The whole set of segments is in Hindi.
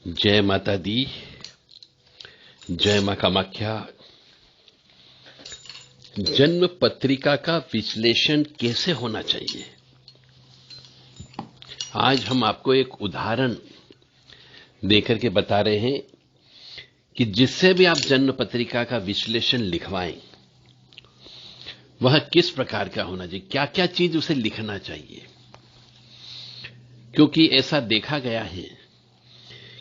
जय माता दी, जय मां कामाख्या। जन्म पत्रिका का विश्लेषण कैसे होना चाहिए, आज हम आपको एक उदाहरण देकर के बता रहे हैं कि जिससे भी आप जन्म पत्रिका का विश्लेषण लिखवाएं, वह किस प्रकार का होना चाहिए, क्या क्या चीज उसे लिखना चाहिए। क्योंकि ऐसा देखा गया है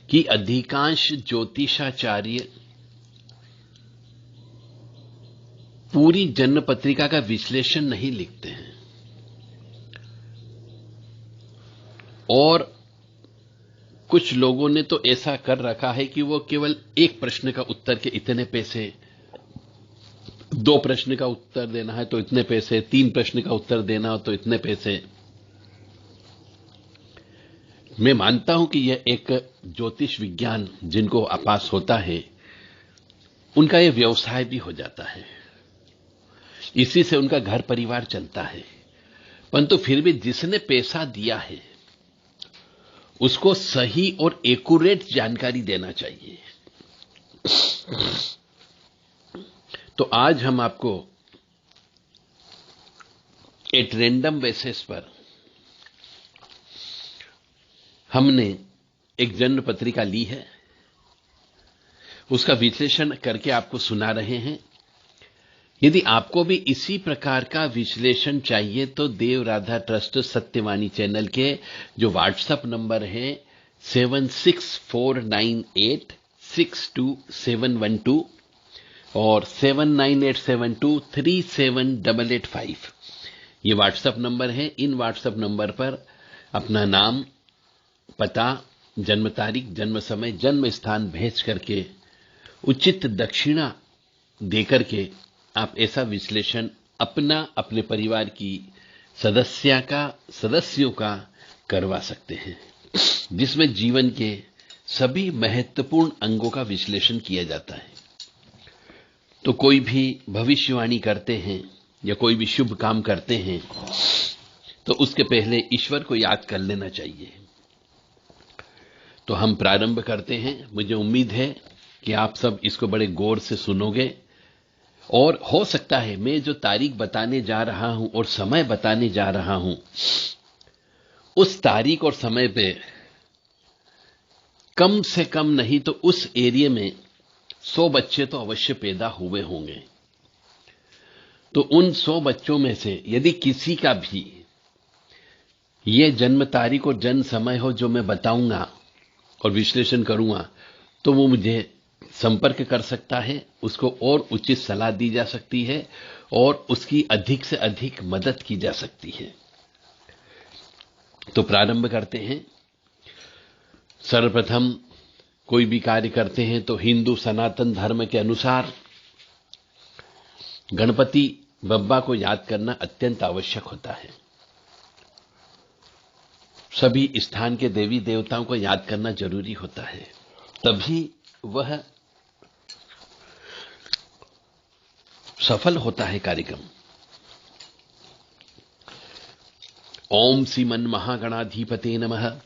कि अधिकांश ज्योतिषाचार्य पूरी जन्म पत्रिका का विश्लेषण नहीं लिखते हैं और कुछ लोगों ने तो ऐसा कर रखा है कि वो केवल एक प्रश्न का उत्तर के इतने पैसे, दो प्रश्न का उत्तर देना है तो इतने पैसे, तीन प्रश्न का उत्तर देना हो तो इतने पैसे। मैं मानता हूं कि यह एक ज्योतिष विज्ञान जिनको पास होता है उनका यह व्यवसाय भी हो जाता है, इसी से उनका घर परिवार चलता है। परंतु फिर भी जिसने पैसा दिया है उसको सही और एक्यूरेट जानकारी देना चाहिए। तो आज हम आपको एक रैंडम बेसिस पर हमने एक जन्म पत्रिका ली है, उसका विश्लेषण करके आपको सुना रहे हैं। यदि आपको भी इसी प्रकार का विश्लेषण चाहिए तो देव राधा ट्रस्ट सत्यवाणी चैनल के जो व्हाट्सएप नंबर है 7649862712 और 7987237885, ये व्हाट्सएप नंबर है। इन व्हाट्सएप नंबर पर अपना नाम, पता, जन्म तारीख, जन्म समय, जन्म स्थान भेज करके उचित दक्षिणा देकर के आप ऐसा विश्लेषण अपना, अपने परिवार की सदस्यों का करवा सकते हैं, जिसमें जीवन के सभी महत्वपूर्ण अंगों का विश्लेषण किया जाता है। तो कोई भी भविष्यवाणी करते हैं या कोई भी शुभ काम करते हैं तो उसके पहले ईश्वर को याद कर लेना चाहिए। तो हम प्रारंभ करते हैं। मुझे उम्मीद है कि आप सब इसको बड़े गौर से सुनोगे और हो सकता है मैं जो तारीख बताने जा रहा हूं और समय बताने जा रहा हूं, उस तारीख और समय पे कम से कम नहीं तो उस एरिया में 100 बच्चे तो अवश्य पैदा हुए होंगे। तो उन 100 बच्चों में से यदि किसी का भी ये जन्म तारीख और जन्म समय हो जो मैं बताऊंगा और विश्लेषण करूंगा, तो वो मुझे संपर्क कर सकता है, उसको और उचित सलाह दी जा सकती है और उसकी अधिक से अधिक मदद की जा सकती है। तो प्रारंभ करते हैं। सर्वप्रथम कोई भी कार्य करते हैं तो हिंदू सनातन धर्म के अनुसार गणपति बप्पा को याद करना अत्यंत आवश्यक होता है। सभी स्थान के देवी देवताओं को याद करना जरूरी होता है, तभी वह सफल होता है कार्यक्रम। ओम श्रीमन महागणाधिपते नमः,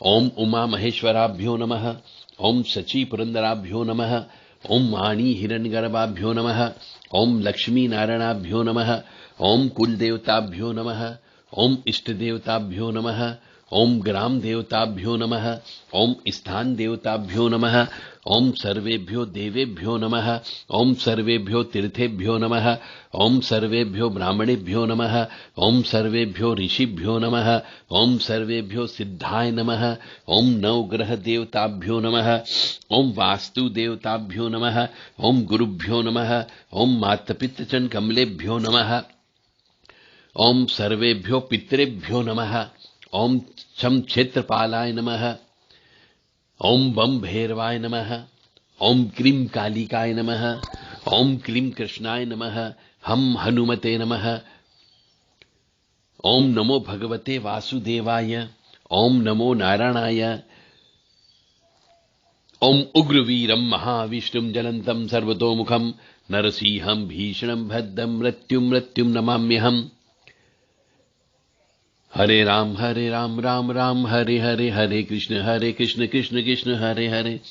ओम उमा महेश्वराभ्यो नमः, ओम शची पुरंदराभ्यो नमः, ओम वाणी हिरण्यगर्भाभ्यो नमः, ओम लक्ष्मी नारायणाभ्यो नमः, ओम कुल देवताभ्यो नमः, ओम इष्ट देवताभ्यो नमः, ओम ग्राम देवताभ्यो नमः, ओम स्थान देवताभ्यो नमः, ओम सर्वेभ्यो देवेभ्यो नमः, ओम सर्वेभ्यो तीर्थेभ्यो नमः, ओम सर्वेभ्यो ब्राह्मणेभ्यो नमः, ओम सर्वेभ्यो ऋषिभ्यो नमः, ओम सर्वेभ्यो सिद्धाय नमः, ओम नवग्रह देवताभ्यो नमः, ओम वास्तु देवताभ्यो नमः, ओम गुरुभ्यो नमः, ओम मातपितृचन कमलेभ्यो नमः, ओम सर्वेभ्यो पितृभ्यो नमः, ओम छम क्षेत्रपालाय नमः, ओम बम भैरवाय नमः, ओम क्लीं कालिकाय नमः, ओम क्लीं कृष्णाय नमः, हम हनुमते नमः, ओम नमो भगवते वासुदेवाय, ओम नमो नारायणाय, ओम उग्रवीरं महाविष्णुं ज्वलन्तं सर्वतोमुखं नरसिंहं भीषणं भद्रं मृत्युं नमाम्यहम्। हरे राम राम राम हरे हरे, हरे कृष्ण कृष्ण कृष्ण हरे हरे।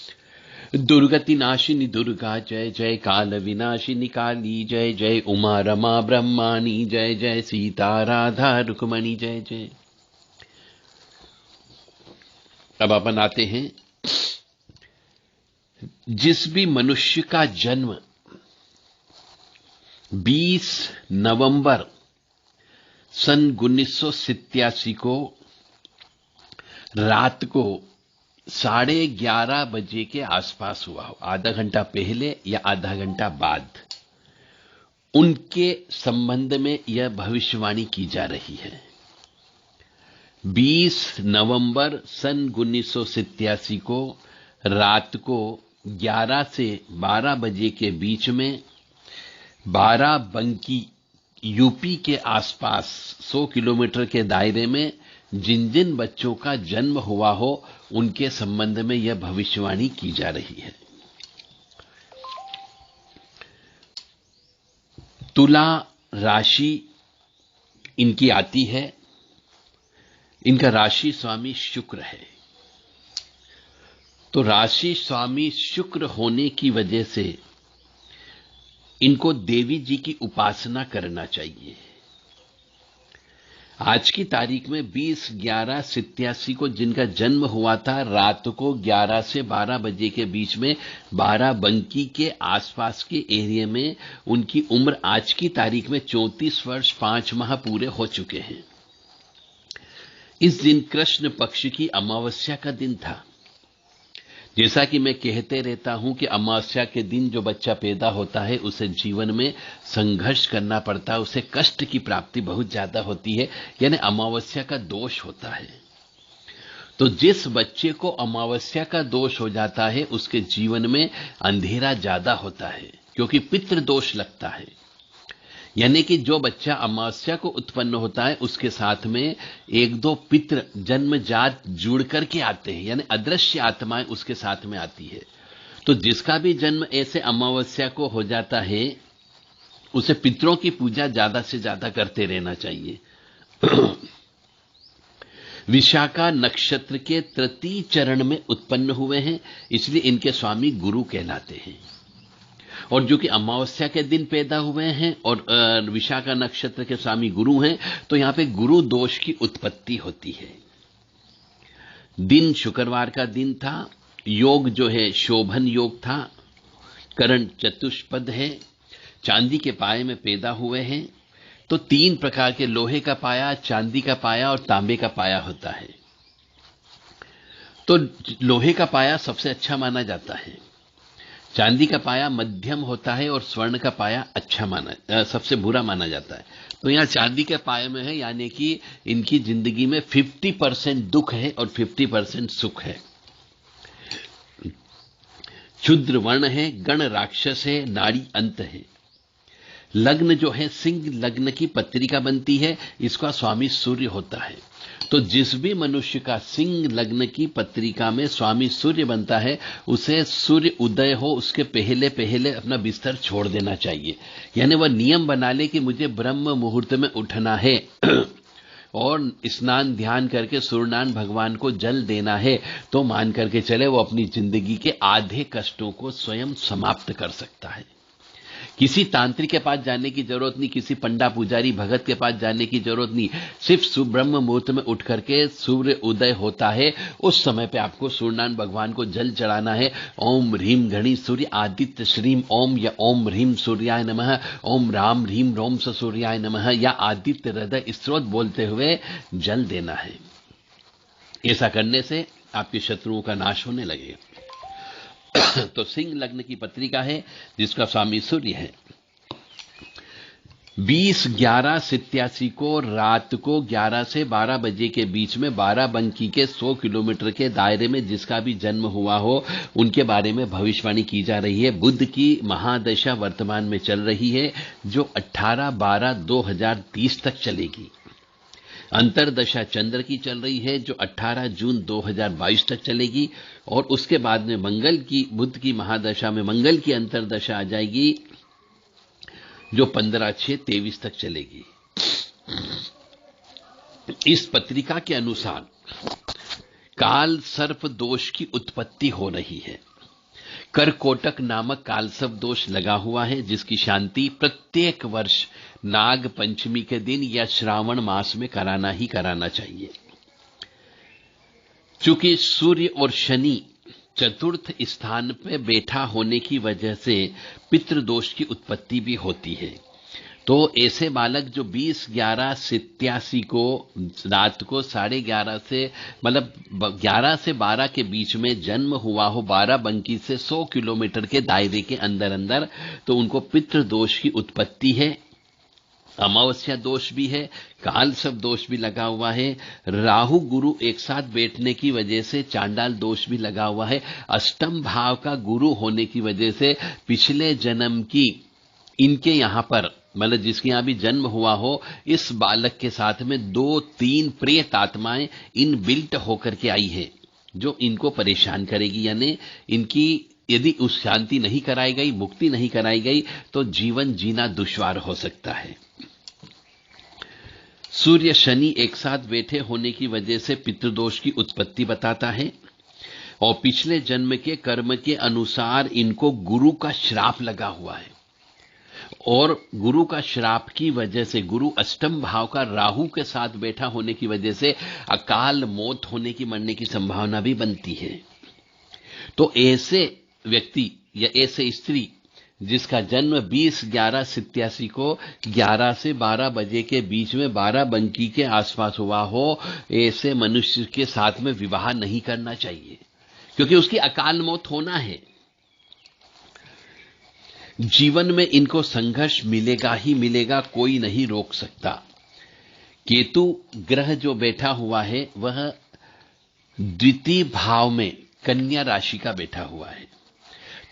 दुर्गति नाशिनी दुर्गा जय जय, काल विनाशिनी काली जय जय, उमा रमा ब्रह्माणी जय जय, सीता राधा रुक्मणी जय जय। अब अपन आते हैं, जिस भी मनुष्य का जन्म 20 नवंबर सन 1987 को रात को 11:30 बजे के आसपास हुआ हो, आधा घंटा पहले या आधा घंटा बाद, उनके संबंध में यह भविष्यवाणी की जा रही है। 20 नवंबर सन 1987 को रात को 11 से 12 बजे के बीच में बाराबंकी यूपी के आसपास 100 किलोमीटर के दायरे में जिन जिन बच्चों का जन्म हुआ हो, उनके संबंध में यह भविष्यवाणी की जा रही है। तुला राशि इनकी आती है, इनका राशि स्वामी शुक्र है। तो राशि स्वामी शुक्र होने की वजह से इनको देवी जी की उपासना करना चाहिए। आज की तारीख में 20/11/87 को जिनका जन्म हुआ था, रात को 11 से 12 बजे के बीच में बाराबंकी के आसपास के एरिया में, उनकी उम्र आज की तारीख में 34 वर्ष 5 माह पूरे हो चुके हैं। इस दिन कृष्ण पक्ष की अमावस्या का दिन था। जैसा कि मैं कहते रहता हूं कि अमावस्या के दिन जो बच्चा पैदा होता है, उसे जीवन में संघर्ष करना पड़ता है, उसे कष्ट की प्राप्ति बहुत ज्यादा होती है, यानी अमावस्या का दोष होता है। तो जिस बच्चे को अमावस्या का दोष हो जाता है, उसके जीवन में अंधेरा ज्यादा होता है, क्योंकि पितृ दोष लगता है। यानी कि जो बच्चा अमावस्या को उत्पन्न होता है, उसके साथ में 1-2 पितृ जन्मजात जुड़ करके आते हैं, यानी अदृश्य आत्माएं उसके साथ में आती है। तो जिसका भी जन्म ऐसे अमावस्या को हो जाता है, उसे पितरों की पूजा ज्यादा से ज्यादा करते रहना चाहिए। विशाखा नक्षत्र के तृतीय चरण में उत्पन्न हुए हैं, इसलिए इनके स्वामी गुरु कहलाते हैं। और जो कि अमावस्या के दिन पैदा हुए हैं और विशाखा नक्षत्र के स्वामी गुरु हैं, तो यहां पे गुरु दोष की उत्पत्ति होती है। दिन शुक्रवार का दिन था, योग जो है शोभन योग था, करण चतुष्पद है, चांदी के पाये में पैदा हुए हैं। तो 3 प्रकार के लोहे का पाया, चांदी का पाया और तांबे का पाया होता है। तो लोहे का पाया सबसे अच्छा माना जाता है, चांदी का पाया मध्यम होता है और स्वर्ण का पाया सबसे बुरा माना जाता है। तो यहां चांदी के पाये में है, यानी कि इनकी जिंदगी में 50% दुख है और 50% सुख है। क्षुद्र वर्ण है, गण राक्षस है, नाड़ी अंत है। लग्न जो है सिंह लग्न की पत्रिका बनती है, इसका स्वामी सूर्य होता है। तो जिस भी मनुष्य का सिंह लग्न की पत्रिका में स्वामी सूर्य बनता है, उसे सूर्य उदय हो उसके पहले पहले अपना बिस्तर छोड़ देना चाहिए। यानी वह नियम बना ले कि मुझे ब्रह्म मुहूर्त में उठना है और स्नान ध्यान करके सूर्यनारायण भगवान को जल देना है, तो मान करके चले वो अपनी जिंदगी के आधे कष्टों को स्वयं समाप्त कर सकता है। किसी तांत्रिक के पास जाने की जरूरत नहीं, किसी पंडा पुजारी भगत के पास जाने की जरूरत नहीं। सिर्फ ब्रह्म मुहूर्त में उठ करके सूर्य उदय होता है, उस समय पे आपको सूर्यनारायण भगवान को जल चढ़ाना है। ओम ह्रीम घणी सूर्य आदित्य श्रीम ओम, या ओम ह्रीम सूर्याय नमः, ओम राम ह्रीम रोम स सूर्याय नमः, या आदित्य हृदय स्त्रोत बोलते हुए जल देना है। ऐसा करने से आपके शत्रुओं का नाश होने लगेगा। तो सिंह लग्न की पत्रिका है जिसका स्वामी सूर्य है। 20/11/87 को रात को 11 से 12 बजे के बीच में बाराबंकी के 100 किलोमीटर के दायरे में जिसका भी जन्म हुआ हो, उनके बारे में भविष्यवाणी की जा रही है। बुध की महादशा वर्तमान में चल रही है, जो 18/12/2030 तक चलेगी। अंतरदशा चंद्र की चल रही है, जो 18 जून 2022 तक चलेगी। और उसके बाद में मंगल की, बुध की महादशा में मंगल की अंतरदशा आ जाएगी, जो 15/6/23 तक चलेगी। इस पत्रिका के अनुसार काल सर्प दोष की उत्पत्ति हो रही है। करकोटक नामक कालसर्प दोष लगा हुआ है, जिसकी शांति प्रत्येक वर्ष नाग पंचमी के दिन या श्रावण मास में कराना ही कराना चाहिए। चूंकि सूर्य और शनि चतुर्थ स्थान पे बैठा होने की वजह से पितृदोष की उत्पत्ति भी होती है। तो ऐसे बालक जो 20/11/87 को रात को 11:30 से 11 से 12 के बीच में जन्म हुआ हो, 12 बंकी से 100 किलोमीटर के दायरे के अंदर अंदर, तो उनको पितृदोष की उत्पत्ति है। अमावस्या दोष भी है, काल सब दोष भी लगा हुआ है, राहु गुरु एक साथ बैठने की वजह से चांडाल दोष भी लगा हुआ है। अष्टम भाव का गुरु होने की वजह से पिछले जन्म की इनके यहां पर जिसके यहां भी जन्म हुआ हो, इस बालक के साथ में 2-3 प्रेत आत्माएं इन बिल्ट होकर के आई है, जो इनको परेशान करेगी। यानी इनकी यदि उस शांति नहीं कराई गई, मुक्ति नहीं कराई गई, तो जीवन जीना दुश्वार हो सकता है। सूर्य शनि एक साथ बैठे होने की वजह से पितृदोष की उत्पत्ति बताता है, और पिछले जन्म के कर्म के अनुसार इनको गुरु का श्राप लगा हुआ है, और गुरु का श्राप की वजह से गुरु अष्टम भाव का राहु के साथ बैठा होने की वजह से अकाल मौत होने की, मरने की संभावना भी बनती है। तो ऐसे व्यक्ति या ऐसे स्त्री जिसका जन्म 20/11/87 को 11 से 12 बजे के बीच में 12 बंकी के आसपास हुआ हो, ऐसे मनुष्य के साथ में विवाह नहीं करना चाहिए, क्योंकि उसकी अकाल मौत होना है। जीवन में इनको संघर्ष मिलेगा ही मिलेगा, कोई नहीं रोक सकता। केतु ग्रह जो बैठा हुआ है वह द्वितीय भाव में कन्या राशि का बैठा हुआ है,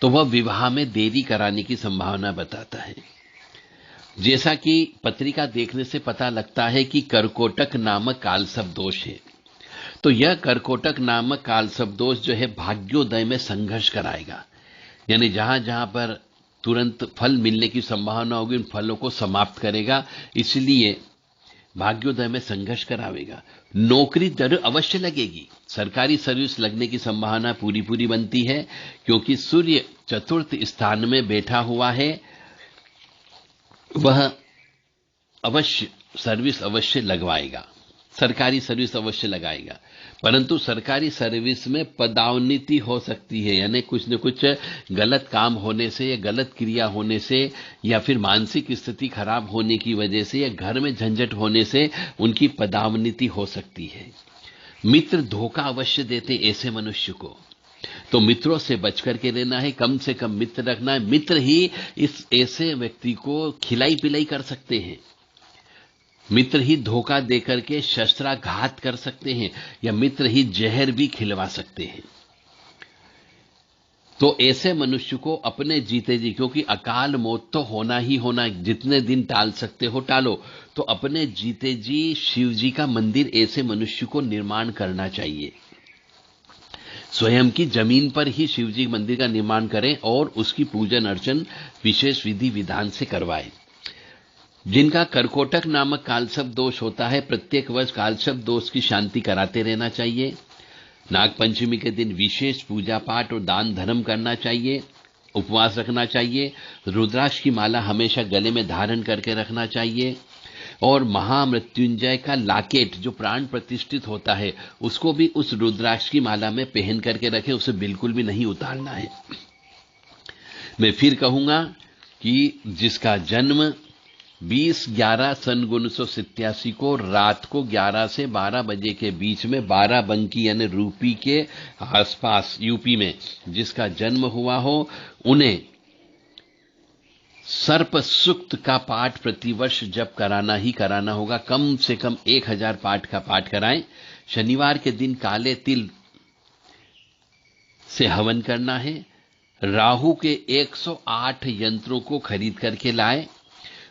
तो वह विवाह में देरी कराने की संभावना बताता है। जैसा कि पत्रिका देखने से पता लगता है कि करकोटक नामक कालसर्प दोष है, तो यह करकोटक नामक कालसर्प दोष जो है भाग्योदय में संघर्ष कराएगा। यानी जहां जहां पर तुरंत फल मिलने की संभावना होगी, उन फलों को समाप्त करेगा, इसलिए भाग्योदय में संघर्ष करावेगा। नौकरी जरूर अवश्य लगेगी, सरकारी सर्विस लगने की संभावना पूरी बनती है, क्योंकि सूर्य चतुर्थ स्थान में बैठा हुआ है। वह अवश्य सर्विस अवश्य लगवाएगा, सरकारी सर्विस अवश्य लगाएगा, परंतु सरकारी सर्विस में पदोन्नति हो सकती है, यानी कुछ न कुछ गलत काम होने से या गलत क्रिया होने से या फिर मानसिक स्थिति खराब होने की वजह से या घर में झंझट होने से उनकी पदोन्नति हो सकती है। मित्र धोखा अवश्य देते ऐसे मनुष्य को, तो मित्रों से बच करके रहना है, कम से कम मित्र रखना है। मित्र ही इस ऐसे व्यक्ति को खिलाई पिलाई कर सकते हैं, मित्र ही धोखा देकर के शस्त्राघात कर सकते हैं, या मित्र ही जहर भी खिलवा सकते हैं। तो ऐसे मनुष्य को अपने जीते जी, क्योंकि अकाल मौत तो होना ही होना, जितने दिन टाल सकते हो टालो, तो अपने जीते जी शिव जी का मंदिर ऐसे मनुष्य को निर्माण करना चाहिए। स्वयं की जमीन पर ही शिव जी मंदिर का निर्माण करें और उसकी पूजन अर्चन विशेष विधि विधान से करवाएं। जिनका करकोटक नामक कालसर्प दोष होता है, प्रत्येक वर्ष कालसर्प दोष की शांति कराते रहना चाहिए। नागपंचमी के दिन विशेष पूजा पाठ और दान धर्म करना चाहिए, उपवास रखना चाहिए, रुद्राक्ष की माला हमेशा गले में धारण करके रखना चाहिए, और महामृत्युंजय का लाकेट जो प्राण प्रतिष्ठित होता है उसको भी उस रुद्राक्ष की माला में पहन करके रखें, उसे बिल्कुल भी नहीं उतारना है। मैं फिर कहूंगा कि जिसका जन्म 20/11 सन 1987 को रात को 11 से 12 बजे के बीच में 12 बंकी यानी रूपी के आसपास यूपी में जिसका जन्म हुआ हो, उन्हें सर्प सूक्त का पाठ प्रतिवर्ष जप कराना ही कराना होगा। कम से कम 1000 पाठ का पाठ कराएं। शनिवार के दिन काले तिल से हवन करना है। राहु के 108 यंत्रों को खरीद करके लाएं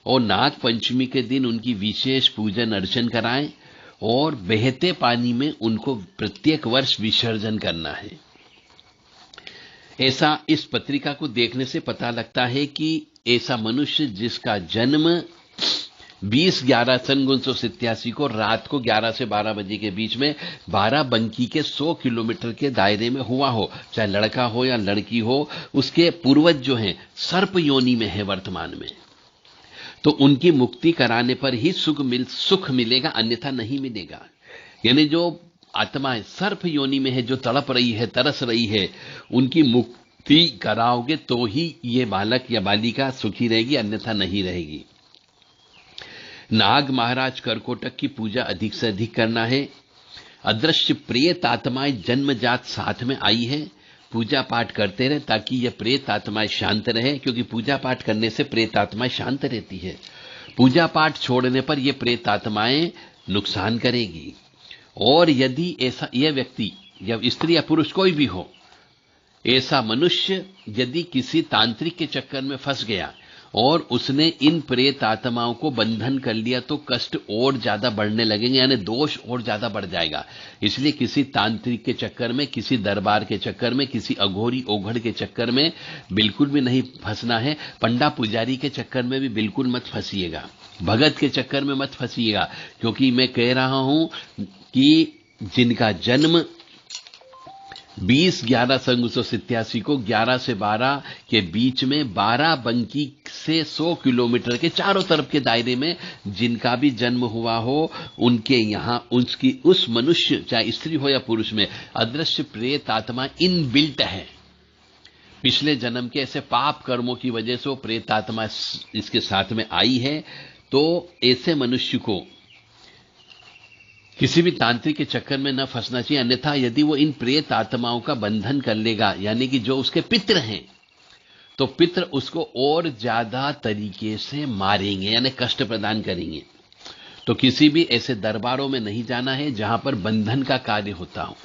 और नाग पंचमी के दिन उनकी विशेष पूजन अर्चन कराएं और बहते पानी में उनको प्रत्येक वर्ष विसर्जन करना है। ऐसा इस पत्रिका को देखने से पता लगता है कि ऐसा मनुष्य जिसका जन्म 20/11 सन 1987 को रात को 11 से 12 बजे के बीच में बाराबंकी के 100 किलोमीटर के दायरे में हुआ हो, चाहे लड़का हो या लड़की हो, उसके पूर्वज जो हैं सर्प योनि में है वर्तमान में, तो उनकी मुक्ति कराने पर ही सुख मिलेगा, अन्यथा नहीं मिलेगा। यानी जो आत्मा सर्प योनि में है, जो तड़प रही है, तरस रही है, उनकी मुक्ति कराओगे तो ही ये बालक या बालिका सुखी रहेगी, अन्यथा नहीं रहेगी। नाग महाराज करकोटक की पूजा अधिक से अधिक करना है। अदृश्य प्रेत आत्माएं जन्मजात साथ में आई है, पूजा पाठ करते रहे ताकि यह प्रेत आत्माएं शांत रहे, क्योंकि पूजा पाठ करने से प्रेत आत्माएं शांत रहती है। पूजा पाठ छोड़ने पर यह प्रेत आत्माएं नुकसान करेगी। और यदि ऐसा यह व्यक्ति या स्त्री या पुरुष कोई भी हो, ऐसा मनुष्य यदि किसी तांत्रिक के चक्कर में फंस गया और उसने इन प्रेत आत्माओं को बंधन कर लिया, तो कष्ट और ज्यादा बढ़ने लगेंगे, यानी दोष और ज्यादा बढ़ जाएगा। इसलिए किसी तांत्रिक के चक्कर में, किसी दरबार के चक्कर में, किसी अघोरी ओघड़ के चक्कर में बिल्कुल भी नहीं फंसना है। पंडा पुजारी के चक्कर में भी बिल्कुल मत फंसिएगा, भगत के चक्कर में मत फंसिएगा, क्योंकि मैं कह रहा हूं कि जिनका जन्म 20/11 सन 1987 को 11 से 12 के बीच में बाराबंकी से 100 किलोमीटर के चारों तरफ के दायरे में जिनका भी जन्म हुआ हो, उनके यहां उस मनुष्य, चाहे स्त्री हो या पुरुष में, अदृश्य प्रेत आत्मा इनबिल्ट है। पिछले जन्म के ऐसे पाप कर्मों की वजह से वो प्रेत आत्मा इसके साथ में आई है। तो ऐसे मनुष्य को किसी भी तांत्रिक के चक्कर में न फंसना चाहिए, अन्यथा यदि वो इन प्रेत आत्माओं का बंधन कर लेगा, यानी कि जो उसके पितृ हैं, तो पितृ उसको और ज्यादा तरीके से मारेंगे, यानी कष्ट प्रदान करेंगे। तो किसी भी ऐसे दरबारों में नहीं जाना है जहां पर बंधन का कार्य होता हो।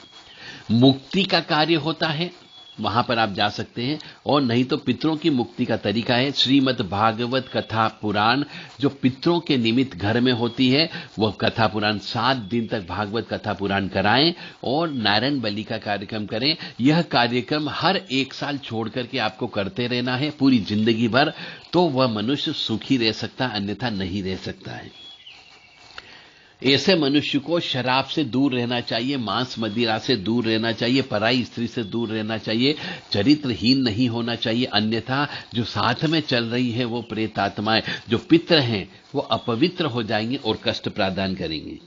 मुक्ति का कार्य होता है, वहां पर आप जा सकते हैं। और नहीं तो पितरों की मुक्ति का तरीका है श्रीमद् भागवत कथा पुराण, जो पितरों के निमित्त घर में होती है, वह कथा पुराण 7 दिन तक भागवत कथा पुराण कराएं और नारायण बलि का कार्यक्रम करें। यह कार्यक्रम हर 1 साल छोड़ करके आपको करते रहना है पूरी जिंदगी भर, तो वह मनुष्य सुखी रह सकता है, अन्यथा नहीं रह सकता है। ऐसे मनुष्य को शराब से दूर रहना चाहिए, मांस मदिरा से दूर रहना चाहिए, पराई स्त्री से दूर रहना चाहिए, चरित्रहीन नहीं होना चाहिए, अन्यथा जो साथ में चल रही है वो प्रेत आत्माएं, जो पितृ हैं, वो अपवित्र हो जाएंगे और कष्ट प्रदान करेंगे।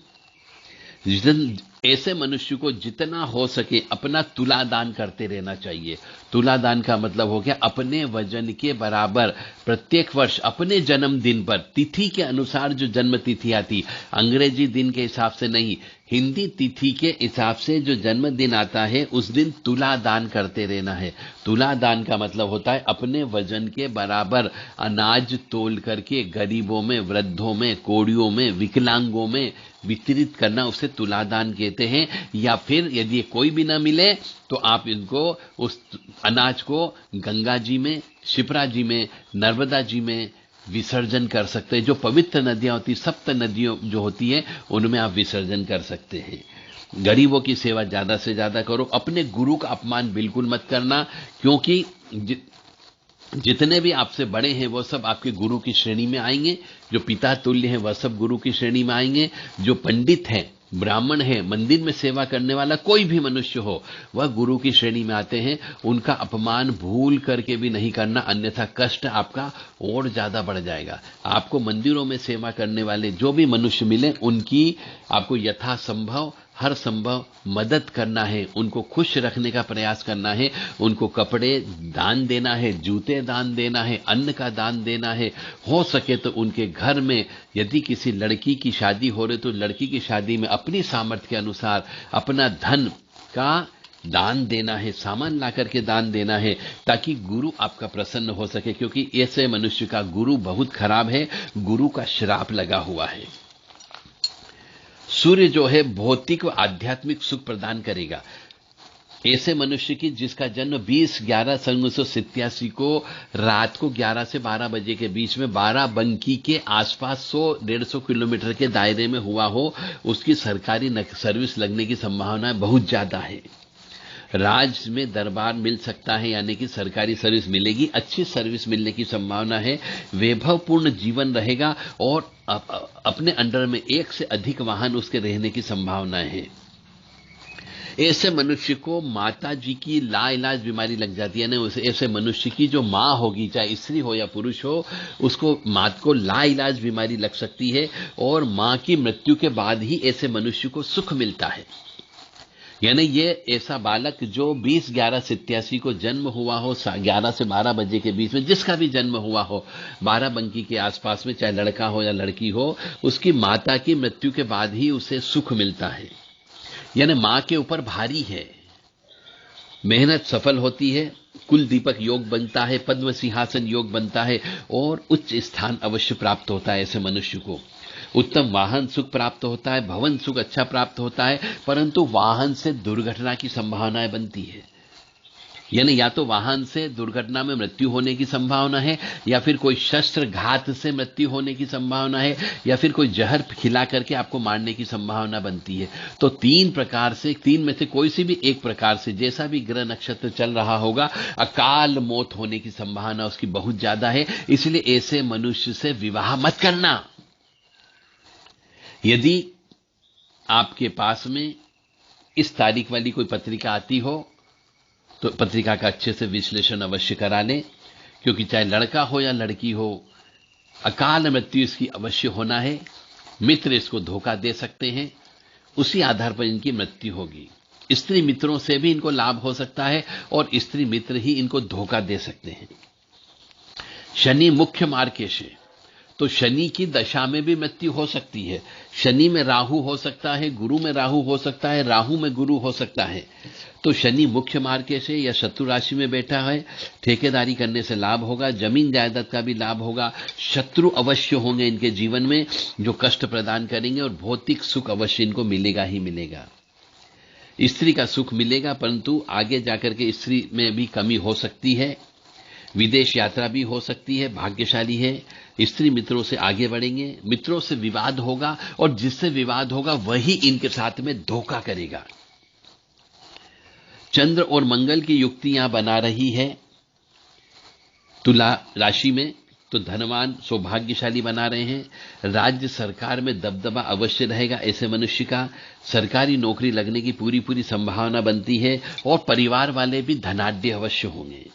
ऐसे मनुष्य को जितना हो सके अपना तुलादान करते रहना चाहिए। तुलादान का मतलब हो गया अपने वजन के बराबर प्रत्येक वर्ष अपने जन्मदिन पर, तिथि के अनुसार जो जन्म तिथि आती, अंग्रेजी दिन के हिसाब से नहीं, हिंदी तिथि के हिसाब से जो जन्मदिन आता है उस दिन तुलादान करते रहना है। तुलादान का मतलब होता है अपने वजन के बराबर अनाज तोल करके गरीबों में, वृद्धों में, कोड़ियों में, विकलांगों में वितरित करना, उसे तुलादान कहते हैं। या फिर यदि कोई भी ना मिले तो आप इनको, उस अनाज को गंगा जी में, शिप्रा जी में, नर्मदा जी में विसर्जन कर सकते हैं। जो पवित्र नदियां होती, 7 नदियों जो होती है, उनमें आप विसर्जन कर सकते हैं। गरीबों की सेवा ज्यादा से ज्यादा करो। अपने गुरु का अपमान बिल्कुल मत करना, क्योंकि जितने भी आपसे बड़े हैं वो सब आपके गुरु की श्रेणी में आएंगे। जो पिता तुल्य हैं वह सब गुरु की श्रेणी में आएंगे। जो पंडित हैं, ब्राह्मण है, मंदिर में सेवा करने वाला कोई भी मनुष्य हो, वह गुरु की श्रेणी में आते हैं। उनका अपमान भूल करके भी नहीं करना, अन्यथा कष्ट आपका और ज्यादा बढ़ जाएगा। आपको मंदिरों में सेवा करने वाले जो भी मनुष्य मिले, उनकी आपको यथासंभव हर संभव मदद करना है, उनको खुश रखने का प्रयास करना है, उनको कपड़े दान देना है, जूते दान देना है, अन्न का दान देना है। हो सके तो उनके घर में यदि किसी लड़की की शादी हो रही तो लड़की की शादी में अपनी सामर्थ्य के अनुसार अपना धन का दान देना है, सामान ला करके दान देना है, ताकि गुरु आपका प्रसन्न हो सके। क्योंकि ऐसे मनुष्य का गुरु बहुत खराब है, गुरु का श्राप लगा हुआ है। सूर्य जो है भौतिक व आध्यात्मिक सुख प्रदान करेगा। ऐसे मनुष्य की जिसका जन्म 20/11 सन 1987 को रात को 11 से 12 बजे के बीच में बाराबंकी के आसपास 100-150 किलोमीटर के दायरे में हुआ हो, उसकी सरकारी सर्विस लगने की संभावना बहुत ज्यादा है। राज में दरबार मिल सकता है, यानी कि सरकारी सर्विस मिलेगी, अच्छी सर्विस मिलने की संभावना है, वैभवपूर्ण जीवन रहेगा और अपने अंडर में एक से अधिक वाहन उसके रहने की संभावना है। ऐसे मनुष्य को माता जी की लाइलाज बीमारी लग जाती है ना, ऐसे मनुष्य की जो माँ होगी, चाहे स्त्री हो या पुरुष हो, उसको माँ को लाइलाज बीमारी लग सकती है और माँ की मृत्यु के बाद ही ऐसे मनुष्य को सुख मिलता है। यानी ये ऐसा बालक जो 20/11/87 को जन्म हुआ हो, 11 से 12 बजे के बीच में, जिसका भी जन्म हुआ हो, 12 बंकी के आसपास में, चाहे लड़का हो या लड़की हो, उसकी माता की मृत्यु के बाद ही उसे सुख मिलता है। यानी मां के ऊपर भारी है, मेहनत सफल होती है, कुल दीपक योग बनता है, पद्म सिंहासन योग बनता है और उच्च स्थान अवश्य प्राप्त होता है ऐसे मनुष्य को। उत्तम वाहन सुख प्राप्त होता है, भवन सुख अच्छा प्राप्त होता है, परंतु वाहन से दुर्घटना की संभावनाएं बनती है। यानी या तो वाहन से दुर्घटना में मृत्यु होने की संभावना है, या फिर कोई शस्त्र घात से मृत्यु होने की संभावना है, या फिर कोई जहर खिला करके आपको मारने की संभावना बनती है। तो तीन में से कोई सी भी एक प्रकार से, जैसा भी ग्रह नक्षत्र चल रहा होगा, अकाल मौत होने की संभावना उसकी बहुत ज्यादा है। इसलिए ऐसे मनुष्य से विवाह मत करना। यदि आपके पास में इस तारीख वाली कोई पत्रिका आती हो तो पत्रिका का अच्छे से विश्लेषण अवश्य करा लें, क्योंकि चाहे लड़का हो या लड़की हो, अकाल मृत्यु इसकी अवश्य होना है। मित्र इसको धोखा दे सकते हैं, उसी आधार पर इनकी मृत्यु होगी। स्त्री मित्रों से भी इनको लाभ हो सकता है और स्त्री मित्र ही इनको धोखा दे सकते हैं। शनि मुख्य मार्गेश है, तो शनि की दशा में भी मृत्यु हो सकती है। शनि में राहु हो सकता है, गुरु में राहु हो सकता है, राहु में गुरु हो सकता है। तो शनि मुख्य मार्ग से या शत्रु राशि में बैठा है, ठेकेदारी करने से लाभ होगा, जमीन जायदाद का भी लाभ होगा। शत्रु अवश्य होंगे इनके जीवन में जो कष्ट प्रदान करेंगे और भौतिक सुख अवश्य इनको मिलेगा ही मिलेगा। स्त्री का सुख मिलेगा, परंतु आगे जाकर के स्त्री में भी कमी हो सकती है, विदेश यात्रा भी हो सकती है। भाग्यशाली है, स्त्री मित्रों से आगे बढ़ेंगे, मित्रों से विवाद होगा और जिससे विवाद होगा वही इनके साथ में धोखा करेगा। चंद्र और मंगल की युक्ति यहां बना रही है तुला राशि में, तो धनवान सौभाग्यशाली बना रहे हैं। राज्य सरकार में दबदबा अवश्य रहेगा ऐसे मनुष्य का, सरकारी नौकरी लगने की पूरी संभावना बनती है और परिवार वाले भी धनाढ्य अवश्य होंगे।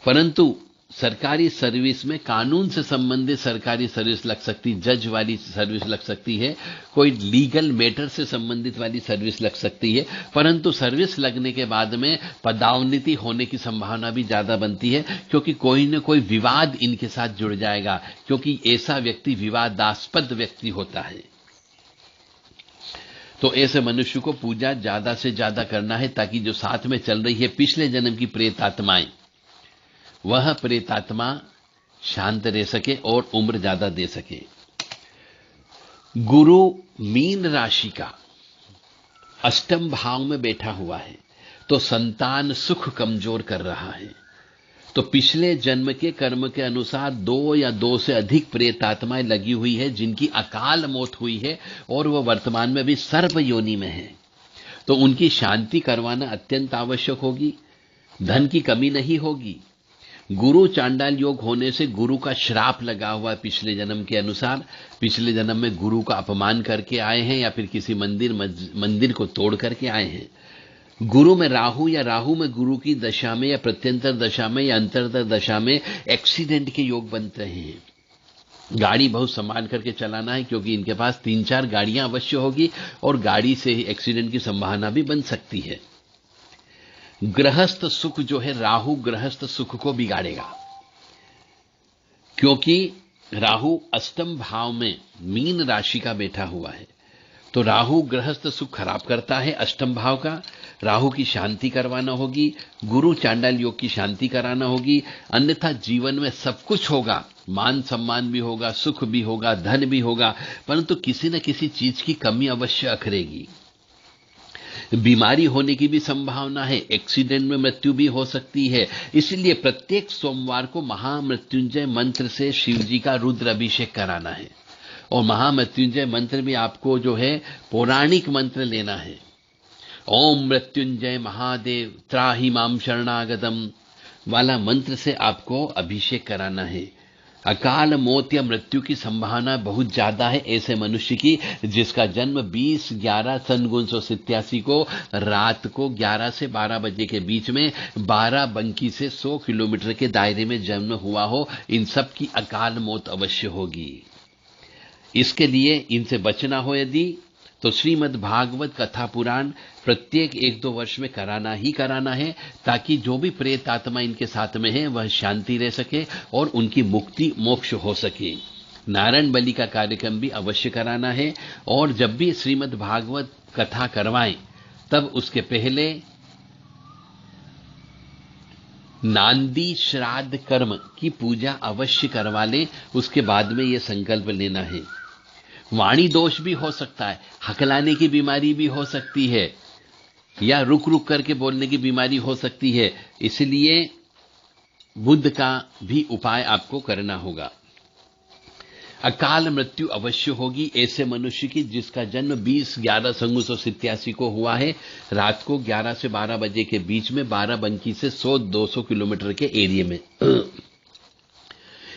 परंतु सरकारी सर्विस में कानून से संबंधित सरकारी सर्विस लग सकती, जज वाली सर्विस लग सकती है, कोई लीगल मैटर से संबंधित वाली सर्विस लग सकती है, परंतु सर्विस लगने के बाद में पदोन्नति होने की संभावना भी ज्यादा बनती है, क्योंकि कोई न कोई विवाद इनके साथ जुड़ जाएगा, क्योंकि ऐसा व्यक्ति विवादास्पद व्यक्ति होता है। तो ऐसे मनुष्य को पूजा ज्यादा से ज्यादा करना है, ताकि जो साथ में चल रही है पिछले जन्म की प्रेतात्माएं, वह प्रेतात्मा शांत रह सके और उम्र ज्यादा दे सके। गुरु मीन राशि का अष्टम भाव में बैठा हुआ है, तो संतान सुख कमजोर कर रहा है। तो पिछले जन्म के कर्म के अनुसार 2 या 2 से अधिक प्रेतात्माएं लगी हुई है, जिनकी अकाल मौत हुई है और वह वर्तमान में भी सर्प योनि में है। तो उनकी शांति करवाना अत्यंत आवश्यक होगी। धन की कमी नहीं होगी। गुरु चांडाल योग होने से गुरु का श्राप लगा हुआ है पिछले जन्म के अनुसार। पिछले जन्म में गुरु का अपमान करके आए हैं या फिर किसी मंदिर को तोड़ करके आए हैं। गुरु में राहु या राहु में गुरु की दशा में या प्रत्यंतर दशा में या अंतरतर दशा में एक्सीडेंट के योग बनते हैं। गाड़ी बहुत संभाल करके चलाना है, क्योंकि इनके पास 3-4 गाड़ियां अवश्य होगी और गाड़ी से ही एक्सीडेंट की संभावना भी बन सकती है। गृहस्थ सुख जो है, राहु गृहस्थ सुख को बिगाड़ेगा, क्योंकि राहु अष्टम भाव में मीन राशि का बैठा हुआ है। तो राहु गृहस्थ सुख खराब करता है अष्टम भाव का। राहु की शांति करवाना होगी, गुरु चांडाल योग की शांति कराना होगी, अन्यथा जीवन में सब कुछ होगा, मान सम्मान भी होगा, सुख भी होगा, धन भी होगा, परंतु किसी न किसी चीज की कमी अवश्य अखरेगी। बीमारी होने की भी संभावना है, एक्सीडेंट में मृत्यु भी हो सकती है। इसलिए प्रत्येक सोमवार को महामृत्युंजय मंत्र से शिव जी का रुद्र अभिषेक कराना है। और महामृत्युंजय मंत्र भी आपको जो है पौराणिक मंत्र लेना है। ओम मृत्युंजय महादेव त्राहि माम शरणागतम वाला मंत्र से आपको अभिषेक कराना है। अकाल मौत या मृत्यु की संभावना बहुत ज्यादा है ऐसे मनुष्य की जिसका जन्म 20/11 सन 1987 को रात को 11 से 12 बजे के बीच में बाराबंकी से 100 किलोमीटर के दायरे में जन्म हुआ हो। इन सब की अकाल मौत अवश्य होगी। इसके लिए इनसे बचना हो यदि तो श्रीमद् भागवत कथा पुराण प्रत्येक 1-2 वर्ष में कराना ही कराना है, ताकि जो भी प्रेत आत्मा इनके साथ में है वह शांति रह सके और उनकी मुक्ति मोक्ष हो सके। नारायण बलि का कार्यक्रम भी अवश्य कराना है। और जब भी श्रीमद् भागवत कथा करवाएं तब उसके पहले नांदी श्राद्ध कर्म की पूजा अवश्य करवा लें। उसके बाद में यह संकल्प लेना है। वाणी दोष भी हो सकता है, हकलाने की बीमारी भी हो सकती है, या रुक रुक करके बोलने की बीमारी हो सकती है। इसलिए बुद्ध का भी उपाय आपको करना होगा। अकाल मृत्यु अवश्य होगी ऐसे मनुष्य की जिसका जन्म 20/11 सन 1987 को हुआ है, रात को 11 से 12 बजे के बीच में बाराबंकी से 100-200 किलोमीटर के एरिया में।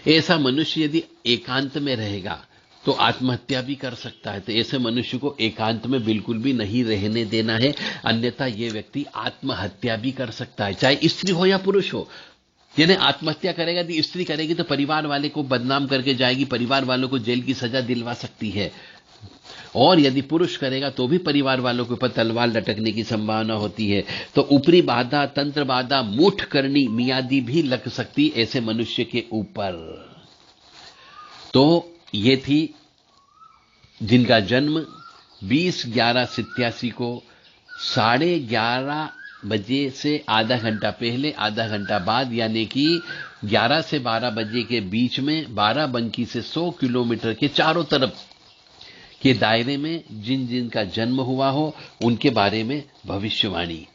ऐसा मनुष्य यदि एकांत में रहेगा तो आत्महत्या भी कर सकता है। तो ऐसे मनुष्य को एकांत में बिल्कुल भी नहीं रहने देना है, अन्यथा यह व्यक्ति आत्महत्या भी कर सकता है, चाहे स्त्री हो या पुरुष हो। यानी आत्महत्या करेगा तो स्त्री करेगी तो परिवार वाले को बदनाम करके जाएगी, परिवार वालों को जेल की सजा दिलवा सकती है। और यदि पुरुष करेगा तो भी परिवार वालों के ऊपर तलवार लटकने की संभावना होती है। तो ऊपरी बाधा, तंत्र बाधा, मुठ करनी, मियादी भी लग सकती ऐसे मनुष्य के ऊपर। तो ये थी जिनका जन्म 20/11/87 को 11:30 बजे से आधा घंटा पहले आधा घंटा बाद, यानी कि 11 से 12 बजे के बीच में बाराबंकी से 100 किलोमीटर के चारों तरफ के दायरे में जिन जिन का जन्म हुआ हो उनके बारे में भविष्यवाणी।